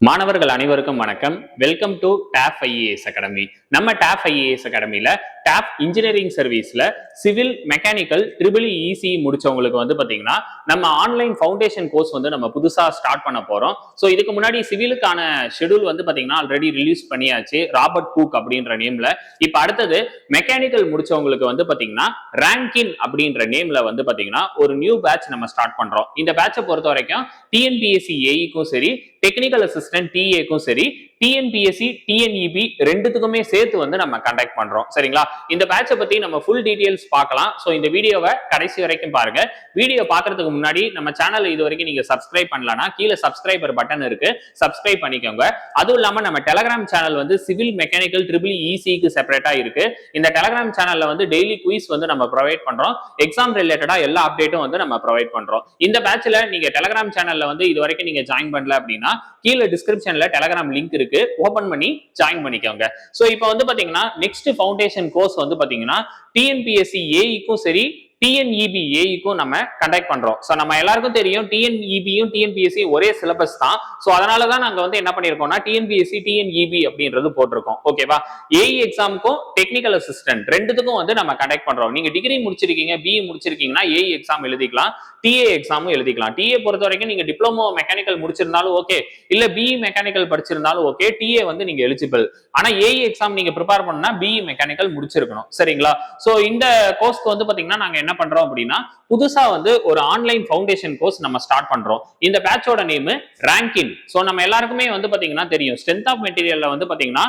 மாணவர்கள் அனைவருக்கும் வணக்கம். Welcome to Top IAS Academy. நம்ம டாப் ஐஏஎஸ் அகாடமில டாப் இன்ஜினியரிங் சர்வீஸ்ல சிவில் மெக்கானிக்கல் EEE முடிச்சவங்களுக்கு வந்து பாத்தீங்கன்னா நம்ம ஆன்லைன் ஃபவுண்டேஷன் கோர்ஸ் வந்து நம்ம புதுசா ஸ்டார்ட் பண்ண போறோம். ஸோ இதுக்கு முன்னாடி சிவிலுக்கான ஷெடியூல் வந்து பாத்தீங்கன்னா ஆல்ரெடி ரிலீஸ் பண்ணியாச்சு, ராபர்ட் குக் அப்படின்ற நேம்ல. இப்ப அடுத்தது மெக்கானிக்கல் முடிச்சவங்களுக்கு வந்து பாத்தீங்கன்னா ரேங்கின் அப்படின்ற நேம்ல வந்து பாத்தீங்கன்னா ஒரு நியூ பேட்ச் நம்ம ஸ்டார்ட் பண்றோம். இந்த பேட்சை பொறுத்த வரைக்கும் டிஎன்பிஎஸ்சி ஏஇக்கும் சரி, டெக்னிக்கல் அசிஸ்டன்ட் டிஏக்கும் சரி, டிஎன்பிஎஸ்சி டிஎன்இபி ரெண்டுத்துக்குமே சேர்த்து வந்து நம்ம கண்டக்ட் பண்றோம். சரிங்களா? இந்த பேட்சை பத்தி நம்ம ஃபுல் டீடைல்ஸ் பார்க்கலாம். சோ இந்த வீடியோவை கடைசி வரைக்கும் பாருங்க. வீடியோ பார்க்கறதுக்கு முன்னாடி நம்ம சேனல் இது வரைக்கும் நீங்க சப்ஸ்கிரைப் பண்ணலனா கீழே சப்ஸ்கிரைபர் பட்டன் இருக்கு, சப்ஸ்கிரைப் பண்ணிக்கோங்க. அதுவும் இல்லாம நம்ம டெலகிராம் சேனல் வந்து சிவில் மெக்கானிக்கல் EEEக்கு செப்பரேட்டா இருக்கு. இந்த டெலகிராம் சேனல்ல வந்து டெய்லி குயிஸ் வந்து நம்ம ப்ரொவைட் பண்றோம். எக்ஸாம் ரிலேட்டடா எல்லா அப்டேட்டும் வந்து நம்ம ப்ரொவைட் பண்றோம். இந்த பேட்ச்ல நீங்க டெலகிராம் சேனல்ல வந்து இது வரைக்கும் நீங்க ஜாயின் பண்ணல அப்படின்னா கீழே டிஸ்கிரிப்ஷன்ல டெலகிராம் லிங்க் இருக்கு, ஓபன் பண்ணி ஜாயின் பண்ணிக்கோங்க. சோ இப்போ வந்து பாத்தீங்கன்னா நெக்ஸ்ட் ஃபவுண்டேஷன் கோர்ஸ் வந்து பாத்தீங்கன்னா டிஎன்பிஎஸ்சி ஏஇக்கும் சரி, டிஎன்இபி ஏஇக்கும் நம்ம கண்டக்ட் பண்றோம். சோ நம்ம எல்லாருக்கும் தெரியும் டிஎன்இபியும் டிஎன்பிஎஸ்சி ஒரே சிலபஸ் தான். சோ அதனாலதான் நாங்க வந்து என்ன பண்ணிருக்கோம்னா டிஎன்பிஎஸ்சி டிஎன்இபி அப்படின்றது போட்டிருக்கோம். ஓகேவா? ஏஇ எக்ஸாமுக்கும் டெக்னிக்கல் அசிஸ்டன்ட் ரெண்டுத்துக்கும் வந்து நம்ம கண்டக்ட் பண்றோம். நீங்க டிகிரி முடிச்சிருக்கீங்க, பிஇ முடிச்சிருக்கீங்கன்னா ஏஇ எக்ஸாம் எழுதிக்கலாம், டிஏ எக்ஸாமும் எழுதிக்கலாம். டிஏ பொறுத்த வரைக்கும் நீங்க டிப்ளமோ மெக்கானிக்கல் முடிச்சிருந்தாலும் ஓகே, இல்ல பிஇ மெக்கானிக்கல் படிச்சிருந்தாலும் ஓகே, டிஏ வந்து நீங்க எலிஜிபிள். ஆனா ஏஇ எக்ஸாம் நீங்க ப்ரிப்பேர் பண்ணா பிஇ மெக்கானிக்கல் முடிச்சிருக்கணும். சரிங்களா? சோ இந்த கோர்ஸ்க்கு வந்து பாத்தீங்கன்னா நாங்க என்ன பண்றோம் அப்படின்னா புதுசா வந்து ஒரு ஆன்லைன் ஃபவுண்டேஷன் கோர்ஸ் நம்ம ஸ்டார்ட் பண்றோம். இந்த பேட்சோட நேம் ரேங்கின். சோ நம்ம எல்லாருக்குமே வந்து பாத்தீங்கன்னா தெரியும், ஸ்ட்ரென்த் ஆஃப் மெட்டீரியல்ல வந்து பாத்தீங்கன்னா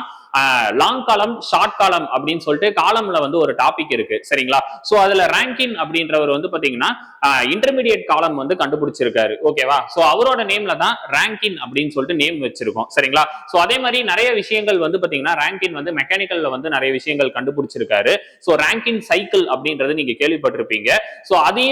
லாங் காலம், ஷார்ட் காலம் அப்படின்னு சொல்லிட்டு காலம்ல வந்து ஒரு டாபிக் இருக்கு. சரிங்களா? சோ அதுல ரேங்கின் அப்படின்றவர் வந்து பாத்தீங்கன்னா இன்டர்மீடியட் காலம் வந்து கண்டுபிடிச்சிருக்காரு. ஓகேவா? சோ அவரோட நேம்ல தான் ரேங்கின் அப்படின்னு சொல்லிட்டு நேம் வச்சிருக்கோம். சரிங்களா? சோ அதே மாதிரி நிறைய விஷயங்கள் வந்து பாத்தீங்கன்னா ரேங்கின் வந்து மெக்கானிக்கல்ல வந்து நிறைய விஷயங்கள் கண்டுபிடிச்சிருக்காரு. சோ ரேங்கின் சைக்கிள் அப்படின்றது நீங்க கேள்விப்பட்டிருப்பீங்க. சோ அதையே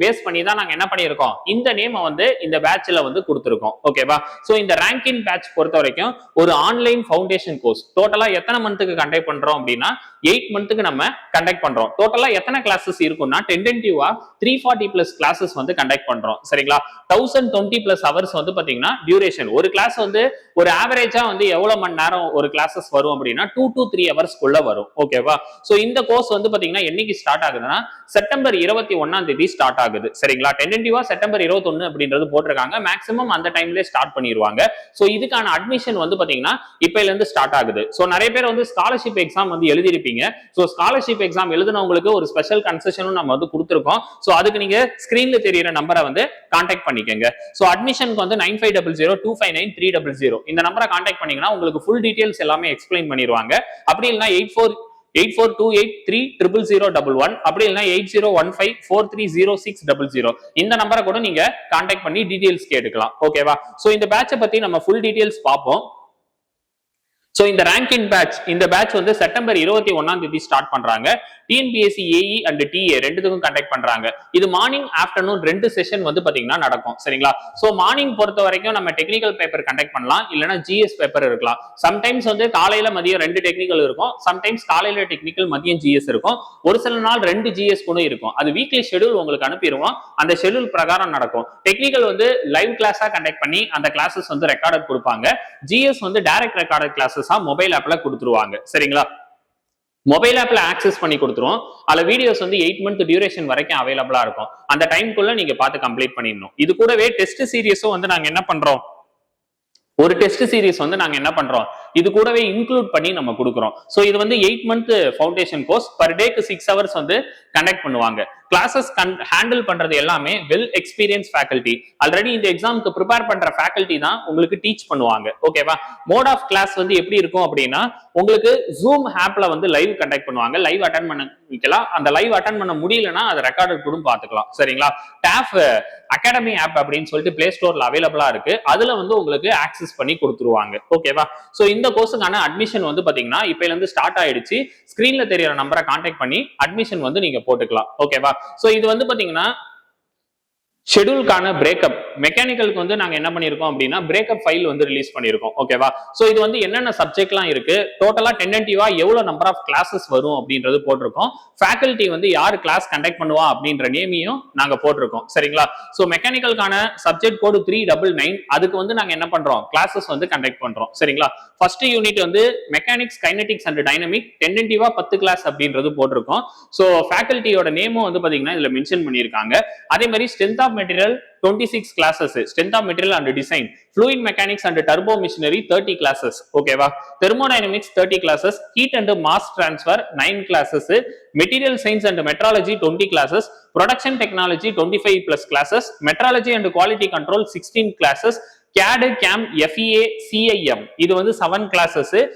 பேஸ் பண்ணி தான் நாங்க என்ன பண்ணியிருக்கோம், இந்த நேமை வந்து இந்த பேட்ச்ல வந்து கொடுத்திருக்கோம். ஓகேவா? சோ இந்த ரேங்கின் பேட்ச் பொறுத்த வரைக்கும் ஒரு ஆன்லைன் ஃபவுண்டேஷன் கோர்ஸ். டோட்டலா எத்தனை மந்த்துக்கு கண்டக்ட் பண்றோம் அப்படின்னா 8 மந்த்துக்கு நம்ம கண்டக்ட் பண்றோம். டோட்டலா எத்தனை கிளாसेस இருக்கும்னா டென்டென்டிவா 340+ கிளாसेस வந்து கண்டக்ட் பண்றோம். சரிங்களா? 1020+ ஹவர்ஸ் வந்து பாத்தீங்கன்னா டியூரேஷன். ஒரு கிளாஸ் வந்து ஒரு ஆவரேஜா வந்து எவ்வளவு மணி நேரம் ஒரு கிளாसेस வரும் அப்படின்னா 2 to 3 ஹவர்ஸ் குள்ள வரும். ஓகேவா? சோ இந்த கோர்ஸ் வந்து பாத்தீங்கன்னா என்னைக்கு ஸ்டார்ட் ஆகுதுன்னா செப்டம்பர் 21ஆம் தேதி ஸ்டார்ட் ஆகுது. சரிங்களா? டென்டென்டிவா செப்டம்பர் 21 அப்படின்றது போட்டிருக்காங்க. மேக்ஸிமம் அந்த டைம்லயே ஸ்டார்ட் பண்ணிடுவாங்க. சோ இதுக்கான அட்மிஷன் வந்து பாத்தீங்கன்னா இப்பையில இருந்து ஸ்டார்ட் ஆகுது. சோ நிறைய பேர் வந்து ஸ்காலர்ஷிப் எக்ஸாம் வந்து எழுதிருப்பீங்க. சோ ஸ்காலர்ஷிப் எக்ஸாம் எழுதுனவங்களுக்கு ஒரு ஸ்பெஷல் கன்செஷனும் நம்ம வந்து கொடுத்திருக்கோம். சோ அதுக்கு நீங்க ஸ்கிரீன்ல தெரியுற நம்பரை வந்து கான்டாக்ட் பண்ணிக்கங்க. சோ அட்மிஷனுக்கு வந்து 9500259300 இந்த நம்பரை கான்டாக்ட் பண்ணீங்கன்னா உங்களுக்கு ஃபுல் டீடைல்ஸ் எல்லாமே எக்ஸ்பிளைன் பண்ணிடுவாங்க. அப்படி இல்லைன்னா 8428300011 அப்படி இல்லைன்னா 8015430600 இந்த நம்பரை கூட நீங்க கான்டாக்ட் பண்ணி டீடைல்ஸ் கேட்டுக்கலாம். ஓகேவா? சோ இந்த பேட்சை பத்தி நம்ம ஃபுல் டீடைல்ஸ் பார்ப்போம். சோ இந்த ரேங்கின் பேட்ச், இந்த பேட்ச் வந்து செப்டம்பர் 21ஆம் தேதி ஸ்டார்ட் பண்றாங்க. டிஎன்பிஎஸ்சி ஏஇ அண்ட் டிஏ ரெண்டுத்துக்கும் கண்டக்ட் பண்றாங்க. இது மார்னிங் ஆஃப்டர்நூன் 2 செஷன் வந்து பாத்தீங்கன்னா நடக்கும். சரிங்களா? சோ மார்னிங் பொறுத்த வரைக்கும் நம்ம டெக்னிக்கல் பேப்பர் கண்டக்ட் பண்ணலாம், இல்லனா ஜிஎஸ் பேப்பர் இருக்கலாம். சம்டைம்ஸ் வந்து காலையில மதியம் 2 டெக்னிக்கல் இருக்கும், சம்டைம்ஸ் காலையில டெக்னிக்கல் மதியம் ஜிஎஸ் இருக்கும், ஒரு சில நாள் 2 ஜிஎஸ் கூட இருக்கும். அது வீக்லி ஷெட்யூல் உங்களுக்கு அனுப்பிடுவோம், அந்த ஷெட்யூல் பிரகாரம் நடக்கும். டெக்னிக்கல் வந்து லைவ் கிளாஸா கண்டக்ட் பண்ணி அந்த கிளாसेस வந்து ரெக்கார்டட் கொடுப்பாங்க. ஜிஎஸ் வந்து டைரக்ட் ரெக்கார்டட் கிளாसेस மொபைல் ஆப்ல கொடுத்துருவாங்க. சரிங்களா? மொபைல் ஆப்ல ஆக்சஸ் பண்ணி கொடுத்துருவோம். அதுல வீடியோஸ் வந்து 8 மந்த் டியூரேஷன் வரைக்கும் அவைலபிளா இருக்கும். அந்த டைம்க்குள்ள நீங்க பார்த்து கம்ப்ளீட் பண்ணிடணும். இது கூடவே டெஸ்ட் சீரியஸும் வந்து நாங்க என்ன பண்றோம், ஒரு டெஸ்ட் சீரிஸ் வந்து நாங்க என்ன பண்றோம், இது கூடவே இன்க்ளூட் பண்ணி நம்ம கொடுக்குறோம். சோ இது வந்து 8 மந்த் ஃபவுண்டேஷன் கோர்ஸ். பர் டேக்கு 6 ஹவர்ஸ் வந்து கண்டக்ட் பண்ணுவாங்க. கிளாसेस ஹேண்டில் பண்றது எல்லாமே வெல் எக்ஸ்பீரியன்ஸ் ஃபேக்கல்டி. ஆல்ரெடி இந்த எக்ஸாமுக்கு ப்ரிப்பேர் பண்ற ஃபேக்கல்டி தான் உங்களுக்கு டீச் பண்ணுவாங்க. ஓகேவா? மோட் ஆஃப் கிளாஸ் வந்து எப்படி இருக்கும் அப்படின்னா உங்களுக்கு ஜூம் ஆப்ல வந்து லைவ் கண்டக்ட் பண்ணுவாங்க. லைவ் அட்டெண்ட் பண்ண வைக்கலாம். அந்த லைவ் அட்டெண்ட் பண்ண முடியலன்னா அதை ரெக்கார்டட் கூட பார்த்துக்கலாம். சரிங்களா? டாப் அகாடமி ஆப் அப்படின்னு சொல்லிட்டு பிளே ஸ்டோர்ல அவைலபிளா இருக்கு. அதுல வந்து உங்களுக்கு ஆக்சஸ் பண்ணி கொடுத்துருவாங்க. ஓகேவா? சோ இந்த கோர்ஸுக்கான அட்மிஷன் வந்து பாத்தீங்கன்னா இப்பையில இருந்து ஸ்டார்ட் ஆயிடுச்சு. ஸ்கிரீன்ல தெரியற நம்பரை கான்டாக்ட் பண்ணி அட்மிஷன் வந்து நீங்க போட்டுக்கலாம். ஓகேவா? சோ இது வந்து பாத்தீங்கன்னா ஷெட்யூல்கான பிரேக்கப் மெக்கானிக்கலுக்கு வந்து நாங்க என்ன பண்ணிருக்கோம் அப்படின்னா பிரேக்கப் ஃபைல் வந்து ரிலீஸ் பண்ணிருக்கோம். ஓகேவா? சோ இது வந்து என்னென்ன சப்ஜெக்ட்லாம் இருக்கு, டோட்டலா டென்டென்டிவா எவ்வளவு நம்பர் ஆஃப் கிளாஸஸ் வரும் அப்படின்றது போட்டிருக்கோம். ஃபேக்கல்டி வந்து யார் கிளாஸ் கண்டக்ட் பண்ணுவா அப்படின்ற நேமையும் நாங்க போட்டிருக்கோம். சரிங்களா? சோ மெக்கானிக்கலுக்கான சப்ஜெக்ட் கோடு 399 அதுக்கு வந்து நாங்க என்ன பண்றோம், கிளாஸஸ் வந்து கண்டக்ட் பண்றோம். சரிங்களா? ஃபர்ஸ்ட் யூனிட் வந்து மெக்கானிக்ஸ், கைனடிக்ஸ் அண்ட் டைனமிக் டென்டென்டிவா 10 கிளாஸ் அப்படின்றது போட்டிருக்கோம். சோ ஃபேக்கல்டியோட நேமும் வந்து பாத்தீங்கன்னா இதுல மென்ஷன் பண்ணியிருக்காங்க. அதே மாதிரி strength of material 26 classes, strength of material and design, fluid mechanics and turbo machinery 30 classes, ஓகேவா? thermodynamics 30 classes, heat and mass transfer 9 classes, material science and metrology 20 classes, production technology 25 plus classes, metrology and quality control 16 classes, CAD, CAM, FEA, CIM இது வந்து 7 classes,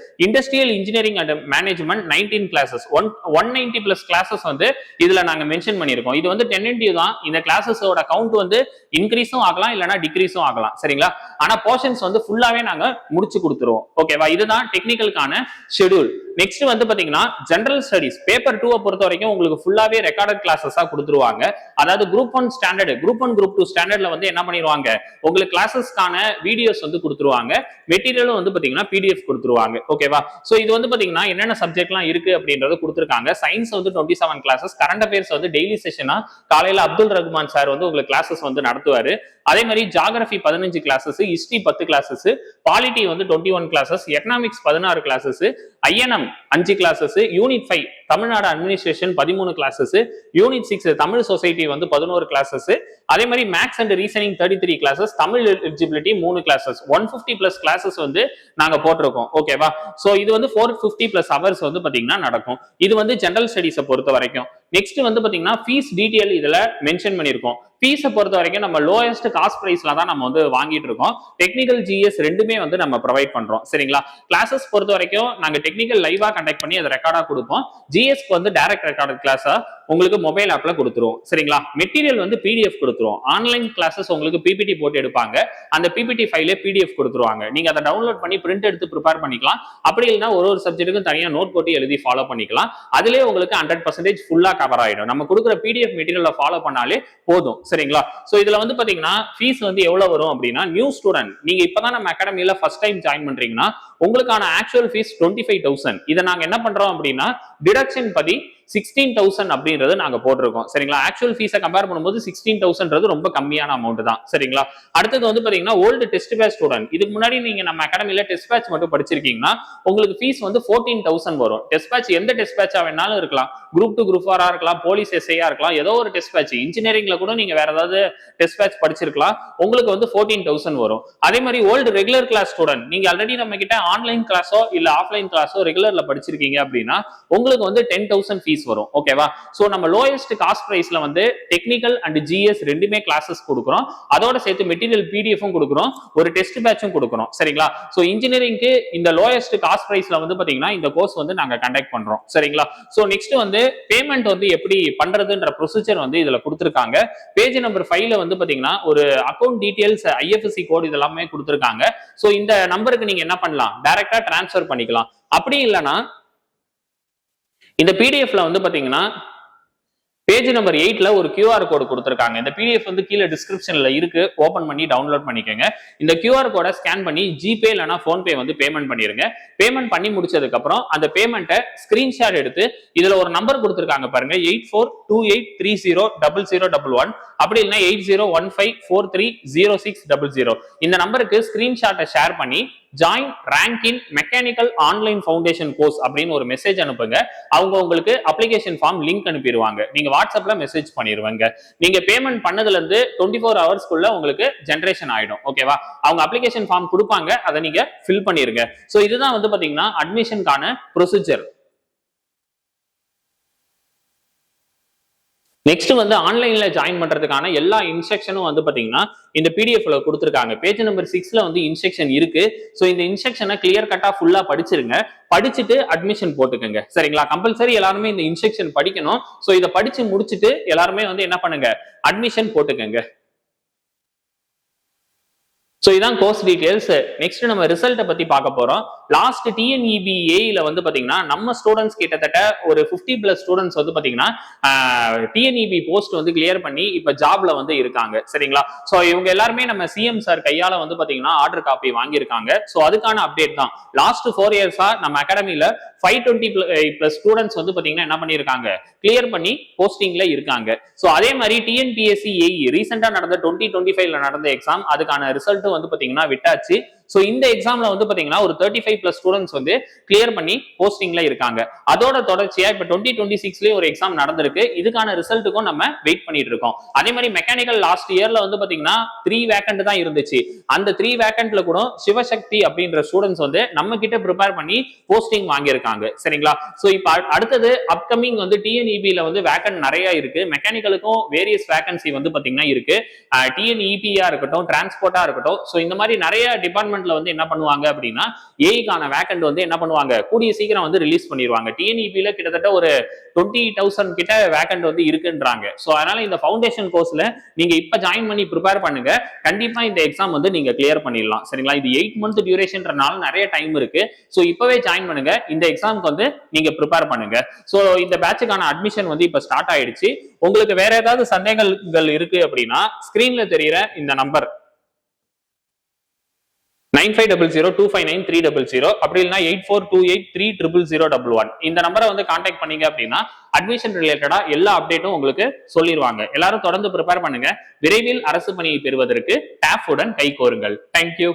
industrial engineering and management 19 classes, 190 plus classes வந்து இதுல நாங்க mention பண்ணிருக்கோம். இது வந்து tentative தான். இந்த கிளாஸஸோட கவுண்ட் வந்து இன்க்ரீஸும் ஆகலாம் இல்லனா டிக்ரீஸும் ஆகலாம். சரிங்களா? ஆனா போர்ஷன்ஸ் வந்து ஃபுல்லாவே நாங்க முடிச்சு கொடுத்துருவோம். ஓகேவா? இதுதான் டெக்னிக்கலுக்கான ஷெட்யூல். நெக்ஸ்ட் வந்து பாத்தீங்கன்னா ஜெனரல் ஸ்டடீஸ் பேப்பர் 2 பொறுத்த வரைக்கும் உங்களுக்கு ஃபுல்லாவே ரெக்கார்டட் கிளாஸஸா கொடுத்துருவாங்க. அதாவது குரூப் 1 ஸ்டாண்டர்ட், குரூப் 1 குரூப் 2 ஸ்டாண்டர்ட்ல வந்து என்ன பண்ணிடுவாங்க, உங்களுக்கு கிளாஸஸ்க்கான வீடியோஸ் வந்து கொடுத்துருவாங்க. மெட்டீரியலும் வந்து பாத்தீங்கன்னா பிடிஎஃப் கொடுத்துருவாங்க. ஓகேவா? சோ இது வந்து பாத்தீங்கன்னா என்னென்ன சப்ஜெக்ட்லாம் இருக்கு அப்படின்றது கொடுத்துருக்காங்க. சயின்ஸ் வந்து 27 கிளாஸஸ், கரண்ட் அஃபேர்ஸ் வந்து டெய்லி செஷனா காலையில அப்துல் ரஹ்மான் சார் வந்து உங்களுக்கு கிளாஸஸ் வந்து நடத்துவாரு. அதே மாதிரி geography 15 classes, history 10 classes, polity வந்து 21 classes, economics 16 classes, INM 5 classes, unit 5 Tamil Nadu administration 13 classes, unit 6 Tamil society வந்து 11 கிளாஸஸ், அதே மாதிரி maths and reasoning 33 classes, Tamil eligibility 3 classes, 150 plus classes வந்து நாங்க போட்டிருக்கோம். ஓகேவா? சோ இது வந்து 450 பிளஸ் ஹவர்ஸ் வந்து பாத்தீங்கன்னா நடக்கும். இது வந்து ஜெனரல் ஸ்டடீஸை பொறுத்த வரைக்கும். நெக்ஸ்ட் வந்து பாத்தீங்கன்னா ஃபீஸ் டீடைல் இதுல மென்ஷன் பண்ணிருக்கோம். ஃபீஸை பொறுத்த வரைக்கும் நம்ம லோயஸ்ட் காஸ்ட் பிரைஸ்ல தான் நம்ம வந்து வாங்கிட்டு இருக்கோம். டெக்னிக்கல் ஜிஎஸ் ரெண்டுமே வந்து நம்ம ப்ரொவைட் பண்றோம். சரிங்களா? கிளாஸஸ் பொறுத்த வரைக்கும் நாங்க டெக்னிக்கல் லைவா கண்டக்ட் பண்ணி அதை ரெக்கார்டா கொடுப்போம். ஜிஎஸ்க்கு வந்து டைரக்ட் ரெக்கார்டட் கிளாஸா உங்களுக்கு மொபைல் ஆப்ல கொடுத்துருவோம். சரிங்களா? மெட்டீரியல் வந்து பிடிஎஃப் கொடுத்துருவோம். ஆன்லைன் கிளாஸஸ் உங்களுக்கு பிபிடி போட்டு எடுப்பாங்க. அந்த பிபிடி ஃபைலே பிடிஎஃப் கொடுத்துருவாங்க. நீங்க அதை டவுன்லோட் பண்ணி பிரிண்ட் எடுத்து ப்ரிப்பேர் பண்ணிக்கலாம். அப்படி இல்லைன்னா ஒரு சப்ஜெக்ட்டுக்கும் தனியா நோட் போட்டு எழுதி ஃபாலோ பண்ணிக்கலாம். அதுலேயே உங்களுக்கு 100% ஃபுல்லா கவர் ஆயிடும். நம்ம கொடுக்குற பிடிஎஃப் மெட்டீரியலை ஃபாலோ பண்ணாலே போதும். சரிங்களா? சோ இதுல வந்து பாத்தீங்கன்னா ஃபீஸ் வந்து எவ்வளவு வரும் அப்படின்னா, நியூ ஸ்டூடெண்ட் நீங்க இப்பதான் நம்ம அகாடமில ஃபர்ஸ்ட் டைம் ஜாயின் பண்றீங்கன்னா உங்களுக்கான ஆக்சுவல் ஃபீஸ் 25,000. இதை நாங்க என்ன பண்றோம் அப்படின்னா டிடக்ஷன் படி 16,000 அப்படின்றது நாங்க போட்டிருக்கோம். சரிங்களா? ஆக்சுவல் ஃபீஸை கம்பேர் பண்ணும்போது 16,000 ரொம்ப கம்மியான அமௌண்ட் தான். சரிங்களா? அடுத்தது வந்து பாத்தீங்கன்னா ஓல்டு டெஸ்ட் பேட்ச் ஸ்டூடெண்ட், இதுக்கு முன்னாடி நீங்க நம்ம அகாடமில டெஸ்ட் பேட்ச் மட்டும் படிச்சிருக்கீங்கன்னா உங்களுக்கு ஃபீஸ் வந்து 14,000 வரும். டெஸ்ட் பேட்ச் எந்த டெஸ்ட் பேட்சா வேணாலும் இருக்கலாம். குரூப் 2 குரூப் 4 இருக்கலாம், போலீஸ் எஸ்ஐயா இருக்கலாம், ஏதோ ஒரு டெஸ்ட் பேட்ச். இன்ஜினியரிங்ல கூட நீங்க வேற ஏதாவது டெஸ்ட் பேட்ச் படிச்சிருக்கலாம். உங்களுக்கு வந்து 14,000 வரும். அதே மாதிரி ஓல்டு ரெகுலர் கிளாஸ் ஸ்டூடெண்ட், நீங்க ஆல்ரெடி நம்ம கிட்ட ஆன்லைன் கிளாஸோ இல்ல ஆஃப்லைன் கிளாஸோ ரெகுலர்ல படிச்சிருக்கீங்க அப்படின்னா உங்களுக்கு வந்து 10,000 ஃபீஸ் வரும். ஓகேவா? சோ நம்ம லோயஸ்ட் காஸ்ட் பிரைஸ்ல வந்து டெக்னிக்கல் அண்ட் ஜிஎஸ் ரெண்டுமே கிளாஸஸ் கொடுக்குறோம். அதோட சேர்த்து மெட்டீரியல் பிடிஎஃப்பும் கொடுக்குறோம், ஒரு டெஸ்ட் பேட்சும் கொடுக்குறோம். சரிங்களா? சோ இன்ஜினியரிங்க்கு இந்த லோயஸ்ட் காஸ்ட் பிரைஸ்ல வந்து பாத்தீங்கன்னா இந்த கோர்ஸ் வந்து நாங்க கண்டக்ட் பண்றோம். சரிங்களா? சோ நெக்ஸ்ட் வந்து பேமெண்ட் வந்து எப்படி பண்றதுன்ற ப்ரொசீஜர் வந்து இதுல கொடுத்திருக்காங்க. பேஜ் நம்பர் 5ல வந்து பாத்தீங்கன்னா ஒரு அக்கவுண்ட் டீடைல்ஸ், ஐஎஃப்எஸ்சி கோட் இதெல்லாமே கொடுத்திருக்காங்க. சோ இந்த நம்பருக்கு நீங்க என்ன பண்ணலாம், டைரக்டா டிரான்ஸ்ஃபர் பண்ணிக்கலாம். அப்படி இல்லைன்னா இந்த பிடிஎஃப்ல வந்து பாத்தீங்கன்னா பேஜ் நம்பர் 8ல ஒரு QR கோட் கொடுத்திருக்காங்க. இந்த பிடிஎஃப் வந்து கீழே டிஸ்கிரிப்ஷன்ல இருக்கு, ஓபன் பண்ணி டவுன்லோட் பண்ணிக்கோங்க. இந்த QR கோடை ஸ்கேன் பண்ணி ஜிபே இல்லனா போன்பே வந்து பேமெண்ட் பண்ணிருங்க. பேமெண்ட் பண்ணி முடிச்சதுக்கு அப்புறம் அந்த பேமெண்ட்டை ஸ்கிரீன்ஷாட் எடுத்து இதுல ஒரு நம்பர் கொடுத்திருக்காங்க பாருங்க, 8428300011, அப்படி இல்லைன்னா 8015430600. இந்த நம்பருக்கு ஸ்கிரீன்ஷாட்டை ஷேர் பண்ணி join rank in mechanical online foundation course அப்படின்னு ஒரு மெசேஜ் அனுப்புங்க. அவங்க உங்களுக்கு அப்ளிகேஷன் ஃபார்ம் லிங்க் அனுப்பிடுவாங்க. நீங்க வாட்ஸ்அப்ல மெசேஜ் பண்ணிடுவாங்க. நீங்க பேமெண்ட் பண்ணதுல இருந்து 24 ஹவர்ஸ்க்குள்ள உங்களுக்கு ஜெனரேஷன் ஆயிடும். ஓகேவா? அவங்க அப்ளிகேஷன் ஃபார்ம் கொடுப்பாங்க, அதை நீங்க ஃபில் பண்ணிருங்க. சோ இதுதான் வந்து பாத்தீங்கன்னா அட்மிஷனுக்கான ப்ரொசீஜர். நெக்ஸ்ட் வந்து ஆன்லைன்ல ஜாயின் பண்றதுக்கான எல்லா இன்ஸ்ட்ரக்ஷனும் வந்து பாத்தீங்கன்னா இந்த பிடிஎஃப்ல கொடுத்திருக்காங்க. பேஜ் நம்பர் 6ல வந்து இன்ஸ்ட்ரக்ஷன் இருக்கு. சோ இந்த இன்ஸ்ட்ரக்ஷனை கிளியர் கட்டா ஃபுல்லா படிச்சிருங்க. படிச்சுட்டு அட்மிஷன் போட்டுக்கங்க. சரிங்களா? கம்பல்சரி எல்லாருமே இந்த இன்ஸ்ட்ரக்ஷன் படிக்கணும். சோ இதை படிச்சு முடிச்சுட்டு எல்லாருமே வந்து என்ன பண்ணுங்க, அட்மிஷன் போட்டுக்கங்க. ஸோ இதான் கோர்ஸ் டீடைல்ஸ். நெக்ஸ்ட் நம்ம ரிசல்ட்டை பத்தி பார்க்க போறோம். லாஸ்ட் டிஎன்இபிஏல வந்து பாத்தீங்கன்னா நம்ம ஸ்டூடெண்ட்ஸ் கிட்டத்தட்ட ஒரு 50+ ஸ்டூடெண்ட்ஸ் வந்து பாத்தீங்கன்னா டிஎன்இபி போஸ்ட் வந்து கிளியர் பண்ணி இப்ப ஜாப்ல வந்து இருக்காங்க. சரிங்களா? ஸோ இவங்க எல்லாருமே நம்ம சிஎம் சார் கையால வந்து பாத்தீங்கன்னா ஆர்டர் காப்பி வாங்கியிருக்காங்க. ஸோ அதுக்கான அப்டேட் தான். லாஸ்ட் 4 இயர்ஸா நம்ம அகாடமில 520+ ஸ்டூடெண்ட்ஸ் வந்து பாத்தீங்கன்னா என்ன பண்ணிருக்காங்க, கிளியர் பண்ணி போஸ்டிங்ல இருக்காங்க. ஸோ அதே மாதிரி டிஎன்பிஎஸ்சி ஏஇ ரீசெண்டா நடந்த 2025ல நடந்த எக்ஸாம், அதுக்கான ரிசல்ட் வந்து பாத்தீங்கன்னா விட்டாச்சு. சோ இந்த எக்ஸாம்ல வந்து பாத்தீங்கன்னா ஒரு 35+ ஸ்டூடெண்ட்ஸ் வந்து கிளியர் பண்ணி போஸ்டிங்ல இருக்காங்க. அதோட தொடர்ச்சியா இப்ப 2026லயே ஒரு எக்ஸாம் நடந்திருக்கு. இதுக்கான ரிசல்ட்டுக்கும் நம்ம வெயிட் பண்ணிட்டு இருக்கோம். அதே மாதிரி மெக்கானிக்கல் லாஸ்ட் இயர்ல வந்து பாத்தீங்கன்னா 3 வேக்கண்ட் தான் இருந்துச்சு. அந்த 3 வேக்கண்ட்ல கூட சிவசக்தி அப்படின்ற ஸ்டூடெண்ட்ஸ் வந்து நம்ம கிட்ட ப்ரிப்பேர் பண்ணி போஸ்டிங் வாங்கியிருக்காங்க. சரிங்களா? சோ இப்ப அடுத்தது அப்கமிங் வந்து டிஎன்இபில வந்து வேக்கண்ட் நிறைய இருக்கு. மெக்கானிக்கலுக்கும் வேரியஸ் வேகன்சி வந்து பாத்தீங்கன்னா இருக்கு. டிஎன்இபியா இருக்கட்டும், டிரான்ஸ்போர்ட்டா இருக்கட்டும். சோ இந்த மாதிரி நிறைய டிபார்ட்மெண்ட் வந்து என்ன பண்ணுவாங்க அப்படின்னா ஏஐக்கான வேக்கண்ட் வந்து என்ன பண்ணுவாங்க, கூடிய சீக்கிரம் வந்து ரிலீஸ் பண்ணிடுவாங்க. டிஎன்இபில கிட்டத்தட்ட ஒரு 20,000 கிட்ட வேக்கண்ட் வந்து இருக்குன்றாங்க. சோ அதனால இந்த ஃபவுண்டேஷன் கோர்ஸ்ல நீங்க இப்ப ஜாயின் பண்ணி ப்ரிப்பேர் பண்ணுங்க. கண்டிப்பா இந்த எக்ஸாம் வந்து நீங்க கிளியர் பண்ணிடலாம். சரிங்களா? இது 8 மந்த் டியூரேஷன்றனால நிறைய டைம் இருக்கு. சோ இப்பவே ஜாயின் பண்ணுங்க. இந்த எக்ஸாம்க்கு வந்து நீங்க ப்ரிப்பேர் பண்ணுங்க. சோ இந்த பேட்சுக்கான அட்மிஷன் வந்து இப்ப ஸ்டார்ட் ஆயிடுச்சு. உங்களுக்கு வேற ஏதாவது சந்தேகங்கள் இருக்கு அப்படின்னா ஸ்கிரீன்ல தெரியுற இந்த நம்பர் 9500259300 அப்படி இல்லைன்னா 8428300011 இந்த நம்பரை வந்து கான்டாக்ட் பண்ணீங்க அப்படின்னா அட்மிஷன் ரிலேட்டடா எல்லா அப்டேட்டும் உங்களுக்கு சொல்லிடுவாங்க. எல்லாரும் தொடர்ந்து ப்ரிப்பேர் பண்ணுங்க. விரைவில் அரசு பணியை பெறுவதற்கு டாஃப் உடன் கை கோருங்கள். தேங்க்யூ.